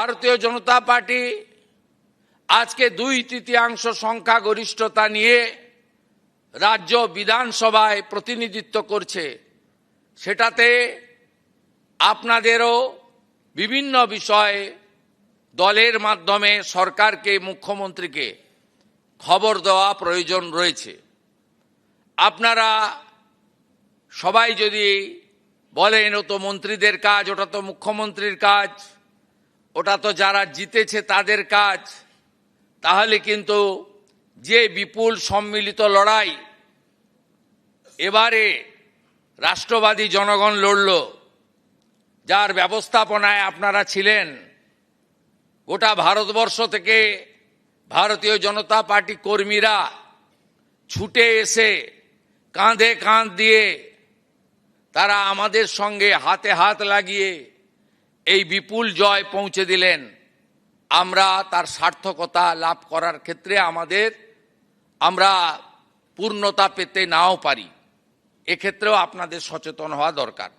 ভারতীয় জনতা পার্টি আজকে 2/3 সংখ্যাগরিষ্ঠতা নিয়ে রাজ্য বিধানসভায় প্রতিনিধিত্ব করছে। সেটাতে আপনাদেরও বিভিন্ন বিষয়ে দলের মাধ্যমে সরকারকে, মুখ্যমন্ত্রীকে খবর দেওয়া প্রয়োজন রয়েছে। আপনারা সবাই যদি বলেন ও তো মন্ত্রীদের কাজ, ওটা তো মুখ্যমন্ত্রীর কাজ, ওটা তো যারা জিতেছে তাদের কাজ, তাহলে কিন্তু যে বিপুল সম্মিলিত লড়াই এবারে রাষ্ট্রবাদী জনগণ লড়ল, যার ব্যবস্থাপনায় আপনারা ছিলেন, গোটা ভারতবর্ষ থেকে ভারতীয় জনতা পার্টি কর্মীরা ছুটে এসে কাঁধে কাঁধ দিয়ে তারা আমাদের সঙ্গে হাতে হাত লাগিয়ে এই বিপুল জয় পৌঁছে দিলেন। আমরা তার সার্থকতা লাভ করার ক্ষেত্রে আমরা পূর্ণতা পেতে নাও পারি, এক্ষেত্রেও আপনাদের সচেতন হওয়া দরকার।